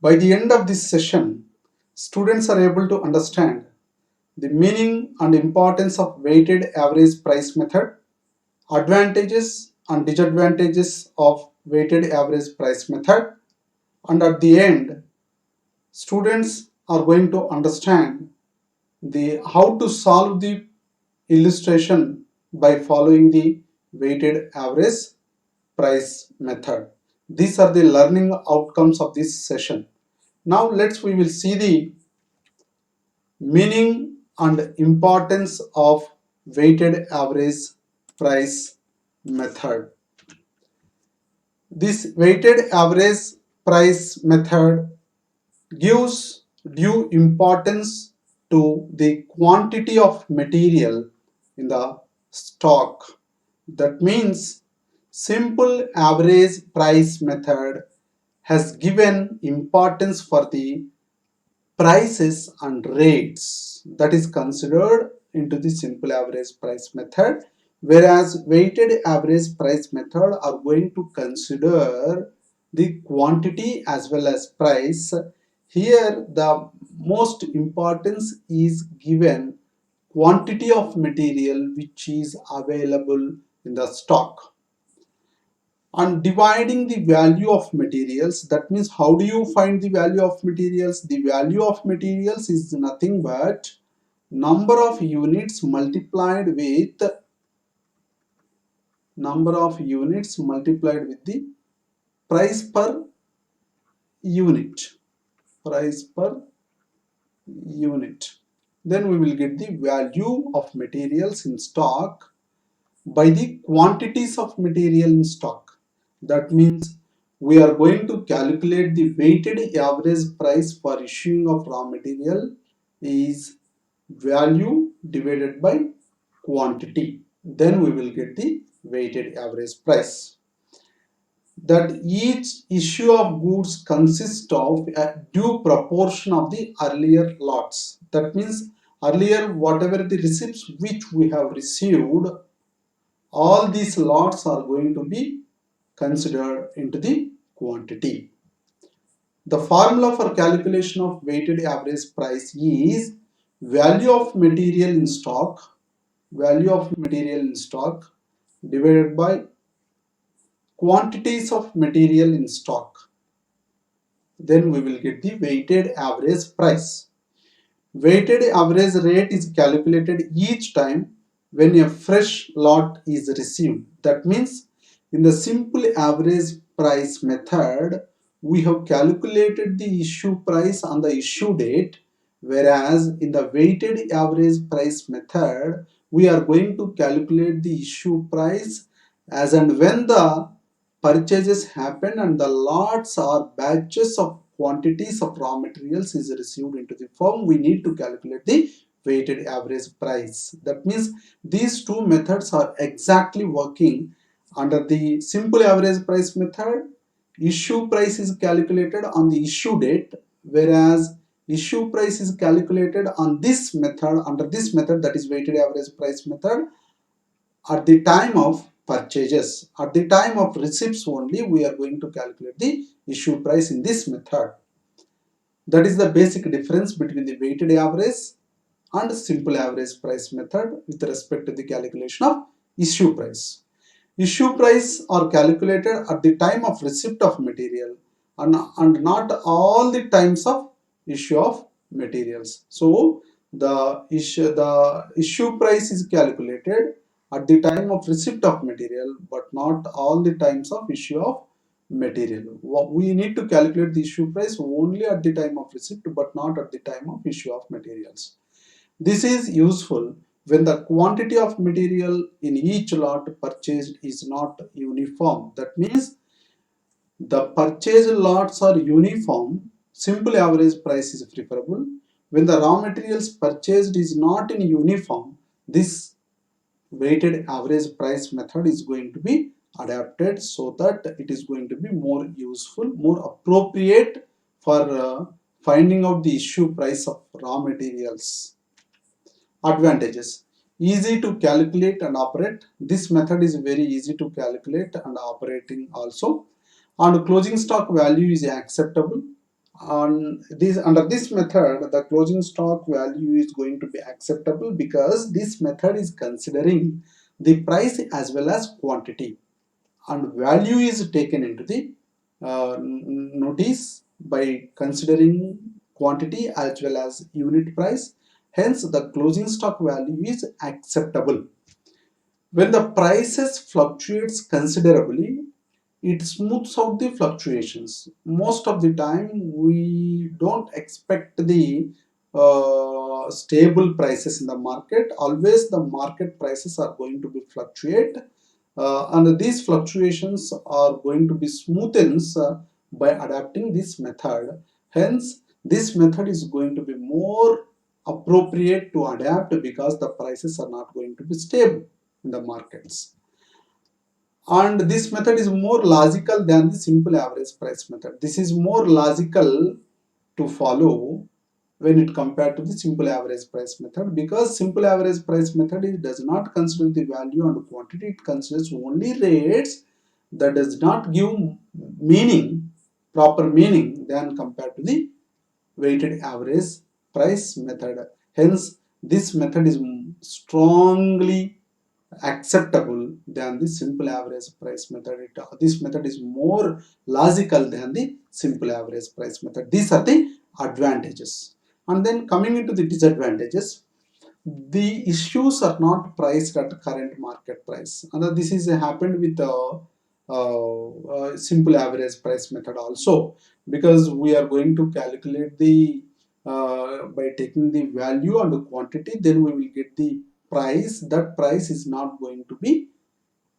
By the end of this session, students are able to understand the meaning and importance of weighted average price method, advantages and disadvantages of weighted average price method, and at the end, students are going to understand the how to solve the illustration by following the weighted average price method. These are the learning outcomes of this session. Now we will see the meaning and importance of weighted average price method. This weighted average price method gives due importance to the quantity of material in the stock. That means simple average price method has given importance for the prices and rates that is considered into the simple average price method, whereas weighted average price method are going to consider the quantity as well as price. Here the most importance is given quantity of material which is available in the stock. And dividing the value of materials, that means how do you find the value of materials? The value of materials is nothing but number of units multiplied with the price per unit. Price per unit. Then we will get the value of materials in stock by the quantities of material in stock. That means we are going to calculate the weighted average price for issuing of raw material is value divided by quantity. Then we will get the weighted average price. That each issue of goods consists of a due proportion of the earlier lots. That means earlier whatever the receipts which we have received, all these lots are going to be considered into the quantity. The formula for calculation of weighted average price is value of material in stock, divided by quantities of material in stock. Then we will get the weighted average price. Weighted average rate is calculated each time when a fresh lot is received. That means in the simple average price method, we have calculated the issue price on the issue date, whereas in the weighted average price method, we are going to calculate the issue price as and when the purchases happen and the lots or batches of quantities of raw materials is received into the firm, we need to calculate the weighted average price. That means these two methods are exactly working. Under the simple average price method, issue price is calculated on the issue date, whereas issue price is calculated on this method, under this method, that is weighted average price method, at the time of purchases. At the time of receipts only, we are going to calculate the issue price in this method. That is the basic difference between the weighted average and simple average price method with respect to the calculation of issue price. Issue price are calculated at the time of receipt of material and not all the times of issue of materials. So the issue price is calculated at the time of receipt of material but not all the times of issue of material. We need to calculate the issue price only at the time of receipt but not at the time of issue of materials. This is useful when the quantity of material in each lot purchased is not uniform. That means the purchased lots are uniform, simple average price is preferable. When the raw materials purchased is not in uniform, this weighted average price method is going to be adapted so that it is going to be more useful, more appropriate for finding out the issue price of raw materials. Advantages: easy to calculate and operate. This method is very easy to calculate and operating also. and closing stock value is acceptable. Under this method, the closing stock value is going to be acceptable because this method is considering the price as well as quantity, and value is taken into the notice by considering quantity as well as unit price. Hence, the closing stock value is acceptable. When the prices fluctuates considerably, it smooths out the fluctuations. Most of the time, we don't expect the stable prices in the market. Always the market prices are going to be fluctuate, and these fluctuations are going to be smoothened by adapting this method. Hence, this method is going to be more appropriate to adapt because the prices are not going to be stable in the markets. And this method is more logical than the simple average price method. This is more logical to follow when it compared to the simple average price method, because simple average price method does not consider the value and quantity. It considers only rates, that does not give meaning, proper meaning, than compared to the weighted average price method. Hence, this method is strongly acceptable than the simple average price method. This method is more logical than the simple average price method. These are the advantages. And then coming into the disadvantages, the issues are not priced at current market price. And this is happened with simple average price method also, because we are going to calculate the by taking the value and the quantity, then we will get the price. That price is not going to be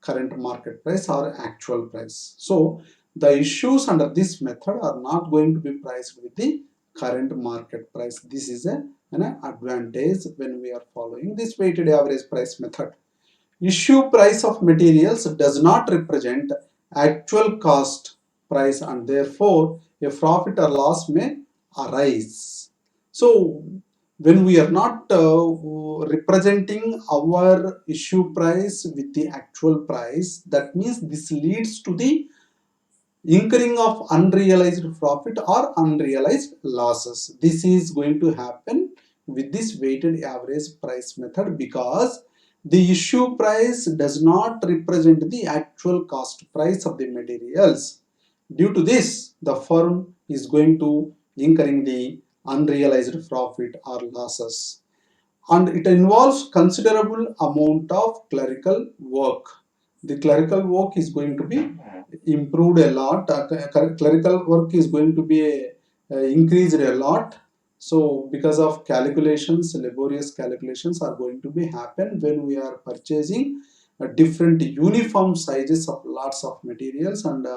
current market price or actual price. So the issues under this method are not going to be priced with the current market price. This is an advantage when we are following this weighted average price method. Issue price of materials does not represent actual cost price, and therefore a profit or loss may arise. So when we are not representing our issue price with the actual price, that means this leads to the incurring of unrealized profit or unrealized losses. This is going to happen with this weighted average price method because the issue price does not represent the actual cost price of the materials. Due to this, the firm is going to incurring the unrealized profit or losses, and it involves considerable amount of clerical work. The clerical work is going to be improved a lot. Clerical work is going to be increased a lot. So because of calculations, laborious calculations are going to be happen when we are purchasing different uniform sizes of lots of materials, and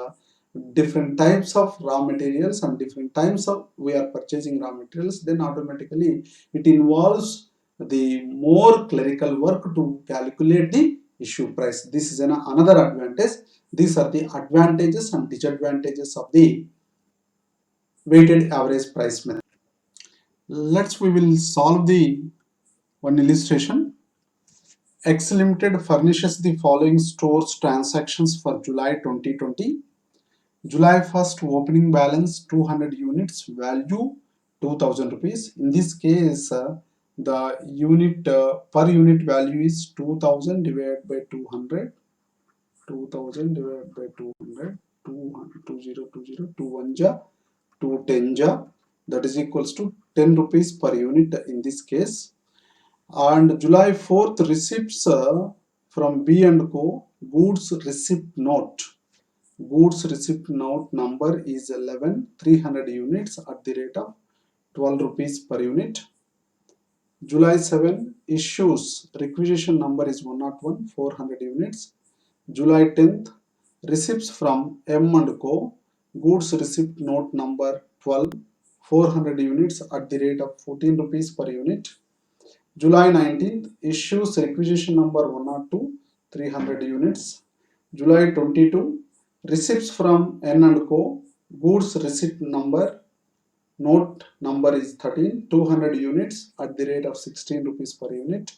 different types of raw materials, and different times of we are purchasing raw materials, then automatically it involves the more clerical work to calculate the issue price. This is another advantage. These are the advantages and disadvantages of the weighted average price method. We will solve the one illustration. X Limited furnishes the following stores transactions for July 2020. July 1st opening balance 200 units, value 2000 rupees. In this case, the unit per unit value is 2000 divided by 200. 2000 divided by 200, 200, 2020, 2 ja, 2 10 ja, that is equals to 10 rupees per unit in this case. And July 4th receipts from B and Co. Goods receipt note. Goods receipt note number is 11, 300 units at the rate of 12 rupees per unit. July 7 issues requisition number is 101, 400 units. July 10th receipts from M and Co. Goods receipt note number 12, 400 units at the rate of 14 rupees per unit. July 19th issues requisition number 102, 300 units. July 22 receipts from N and Co. Goods receipt number note number is 13, 200 units at the rate of 16 rupees per unit.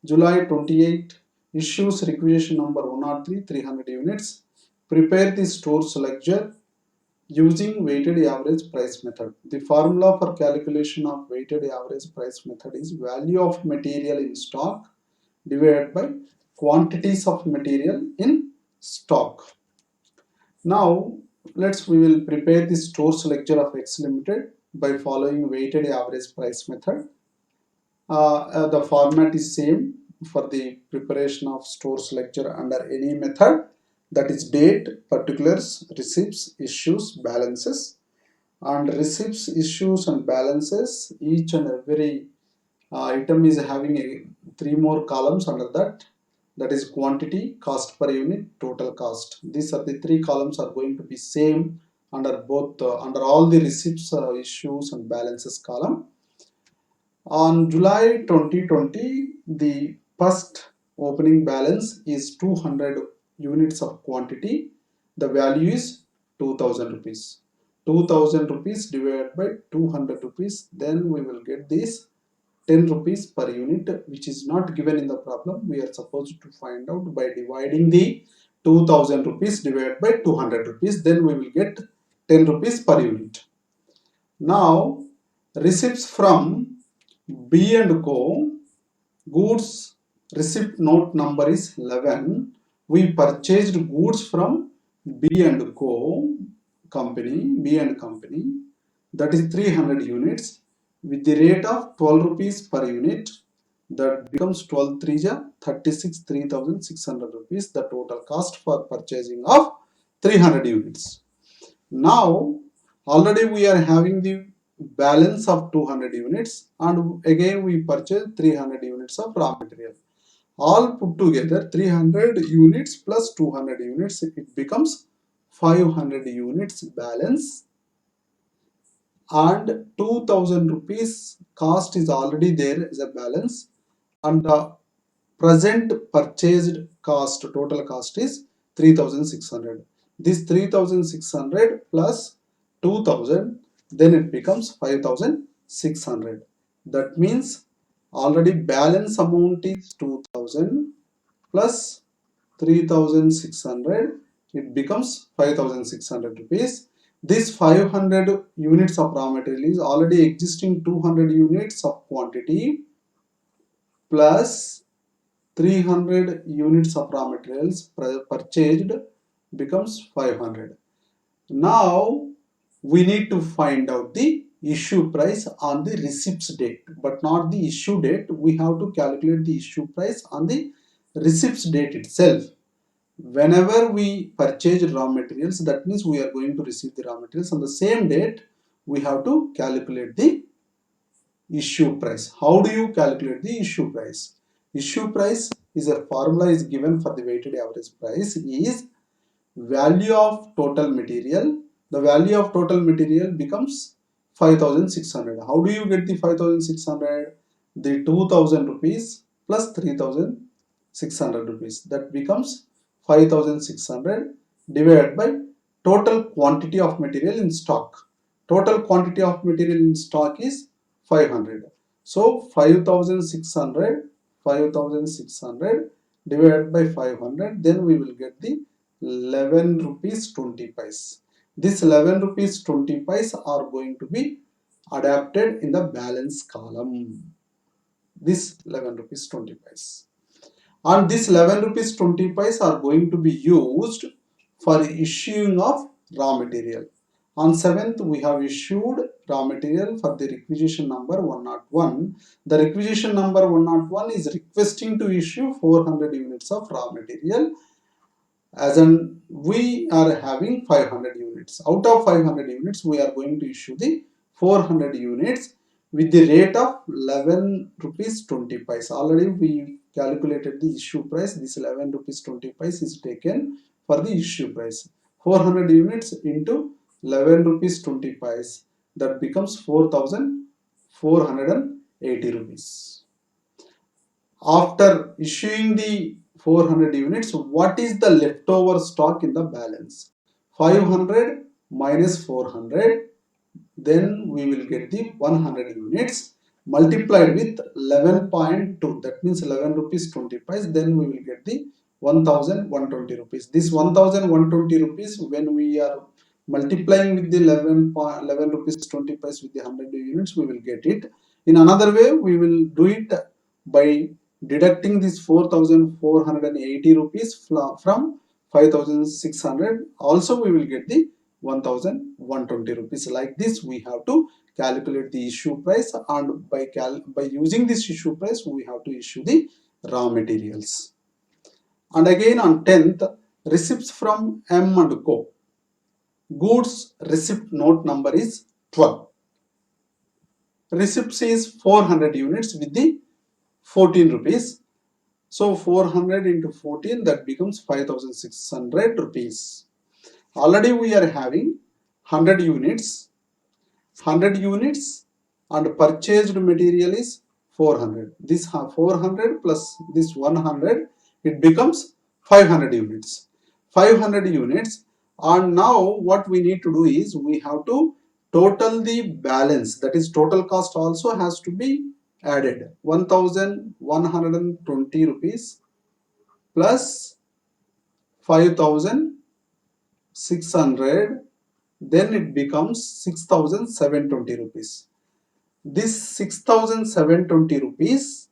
July 28 issues requisition number 103, 300 units. prepare the stores ledger using weighted average price method. The formula for calculation of weighted average price method is value of material in stock divided by quantities of material in stock. Now we will prepare the stores ledger of X Limited by following weighted average price method. The format is same for the preparation of stores ledger under any method, that is date, particulars, receipts, issues, balances. And receipts, issues and balances, each and every item is having three more columns under that, that is quantity, cost per unit, total cost. These are the three columns are going to be same under both under all the receipts, issues and balances column. On July 2020, the first opening balance is 200 units of quantity. The value is 2000 rupees. 2000 rupees divided by 200 rupees, then we will get this 10 rupees per unit, which is not given in the problem. We are supposed to find out by dividing the 2000 rupees divided by 200 rupees, then we will get 10 rupees per unit. Now receipts from B and Co. Goods receipt note number is 11. We purchased goods from B and Co. company, B and company, that is 300 units with the rate of 12 rupees per unit. That becomes 12 3 36, 3600 rupees, the total cost for purchasing of 300 units. Now already we are having the balance of 200 units and again we purchase 300 units of raw material. All put together 300 units plus 200 units, it becomes 500 units balance, and 2000 rupees cost is already there as a balance, and the present purchased cost, total cost is 3600. This 3600 plus 2000, then it becomes 5600. That means already balance amount is 2000 plus 3600, it becomes 5600 rupees. This 500 units of raw material is already existing 200 units of quantity plus 300 units of raw materials purchased becomes 500. Now we need to find out the issue price on the receipts date, but not the issue date. We have to calculate the issue price on the receipts date itself. Whenever we purchase raw materials, that means we are going to receive the raw materials on the same date, we have to calculate the issue price. How do you calculate the issue price? Issue price is a formula is given for the weighted average price is value of total material. The value of total material becomes 5600. How do you get the 5600? The 2000 rupees plus 3600 rupees, that becomes 5600 divided by total quantity of material in stock. Total quantity of material in stock is 500. So 5600 divided by 500, then we will get the 11 rupees 20 paise. This 11 rupees 20 paise are going to be adapted in the balance column. This 11 rupees 20 paise. And this 11 rupees 20 paise are going to be used for issuing of raw material. On 7th, we have issued raw material for the requisition number 101. The requisition number 101 is requesting to issue 400 units of raw material, as in we are having 500 units. Out of 500 units, we are going to issue the 400 units with the rate of 11 rupees 20 paise. Already we calculated the issue price. This 11 rupees 20 paise is taken for the issue price. 400 units into 11 rupees 20 paise, that becomes 4480 rupees. After issuing the 400 units, what is the leftover stock in the balance? 500 minus 400, then we will get the 100 units multiplied with 11.2, that means 11 rupees 20 paise, then we will get the 1120 rupees. This 1120 rupees, when we are multiplying with the 11 rupees 20 paise with the 100 units, we will get it. In another way, we will do it by deducting this 4480 rupees from 5600. Also, we will get the 1120 rupees. Like this, we have to calculate the issue price, and by using this issue price, we have to issue the raw materials. And again on 10th, receipts from M and Co. Goods receipt note number is 12. Receipts is 400 units with the 14 rupees. So 400 into 14, that becomes 5600 rupees. Already we are having 100 units. 100 units and purchased material is 400. This 400 plus this 100, it becomes 500 units. 500 units, and now what we need to do is we have to total the balance, that is total cost also has to be added. 1120 rupees plus 5600, then it becomes 6720 rupees. This 6720 rupees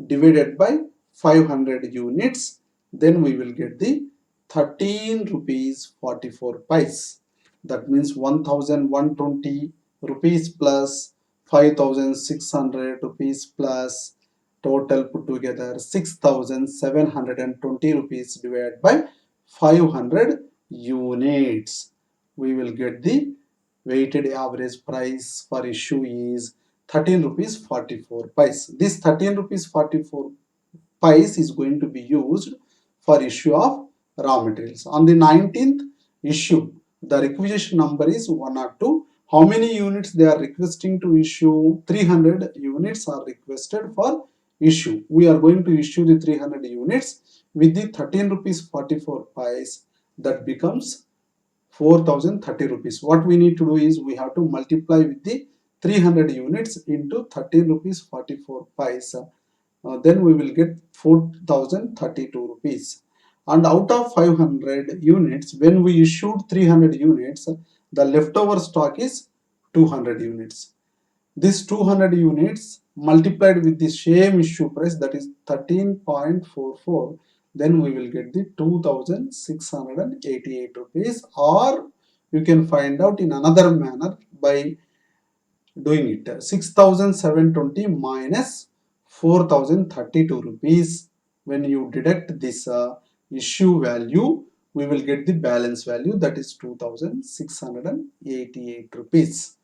divided by 500 units, then we will get the 13 rupees 44 paise. That means 1120 rupees plus 5600 rupees plus total put together 6720 rupees divided by 500 units. We will get the weighted average price for issue is 13 rupees 44 paise. This 13 rupees 44 paise is going to be used for issue of raw materials. On the 19th issue, the requisition number is 102. How many units they are requesting to issue? 300 units are requested for issue. We are going to issue the 300 units with the 13 rupees 44 paise. That becomes 4030 rupees. What we need to do is we have to multiply with the 300 units into 13 rupees 44 paise. Then we will get 4032 rupees. And out of 500 units, when we issued 300 units, the leftover stock is 200 units. This 200 units multiplied with the same issue price, that is 13.44, then we will get the 2688 rupees, or you can find out in another manner by doing it. 6720 minus 4032 rupees. When you deduct this issue value, we will get the balance value, that is 2688 rupees.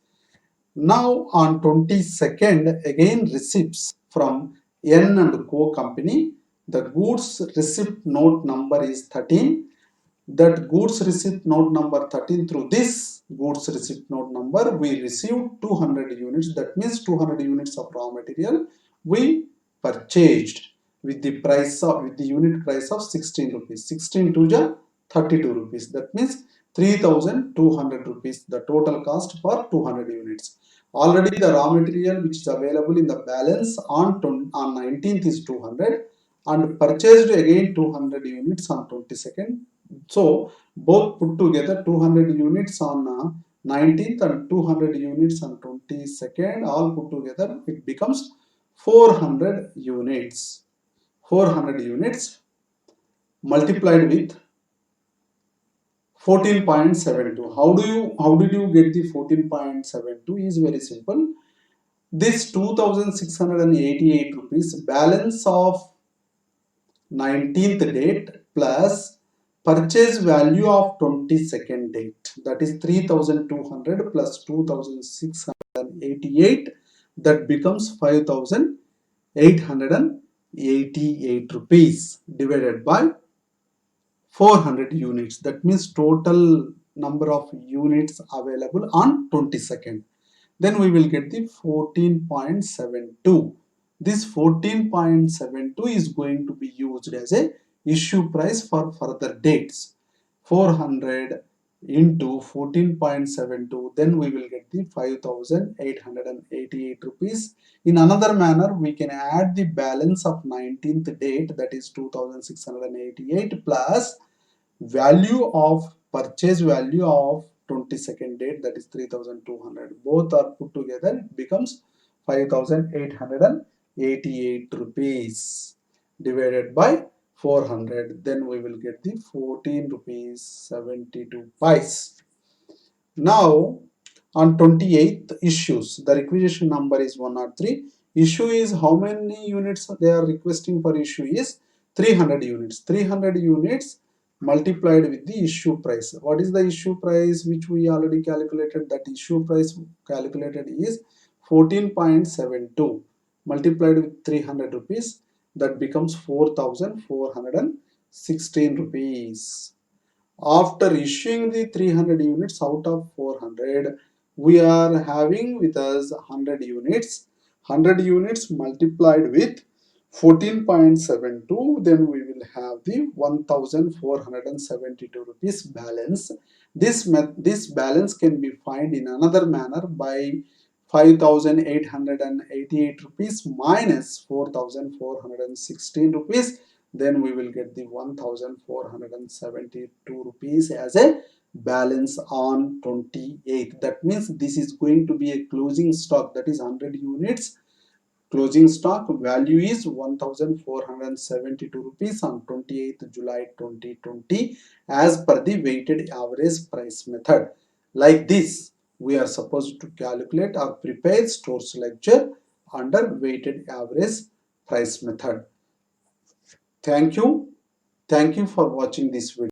Now on 22nd, again receipts from N and Co company. The goods receipt note number is 13. That goods receipt note number 13, through this goods receipt note number, we received 200 units. That means 200 units of raw material we purchased with the unit price of 16 rupees. 16 to the 32 rupees. That means 3200 rupees, the total cost for 200 units. Already the raw material which is available in the balance on 19th is 200, and purchased again 200 units on 22nd. So both put together 200 units on 19th and 200 units on 22nd, all put together it becomes 400 units. 400 units multiplied with 14.72. How did you get the 14.72? Is very simple. This 2688 rupees balance of 19th date plus purchase value of 22nd date, that is 3200 plus 2688, that becomes 5888 rupees divided by 400 units. That means total number of units available on 22nd. Then we will get the 14.72. This 14.72 is going to be used as a issue price for further dates. 400 into 14.72, then we will get the 5,888 rupees. In another manner, we can add the balance of 19th date, that is 2,688, plus value of purchase value of 22nd date, that is 3,200. Both are put together, it becomes 5,888 rupees divided by 400, then we will get the 14 rupees 72 pice. Now on 28th issues, the requisition number is 103. Issue is how many units they are requesting for issue is 300 units. 300 units multiplied with the issue price. What is the issue price which we already calculated? That issue price calculated is 14.72 multiplied with 300 rupees, that becomes 4,416 rupees. After issuing the 300 units out of 400, we are having with us 100 units. 100 units multiplied with 14.72, then we will have the 1,472 rupees balance. This balance can be found in another manner by 5,888 rupees minus 4,416 rupees, then we will get the 1,472 rupees as a balance on 28th. That means this is going to be a closing stock, that is 100 units. Closing stock value is 1,472 rupees on 28th July 2020 as per the weighted average price method. Like this, we are supposed to calculate or prepare stores ledger under weighted average price method. Thank you. Thank you for watching this video.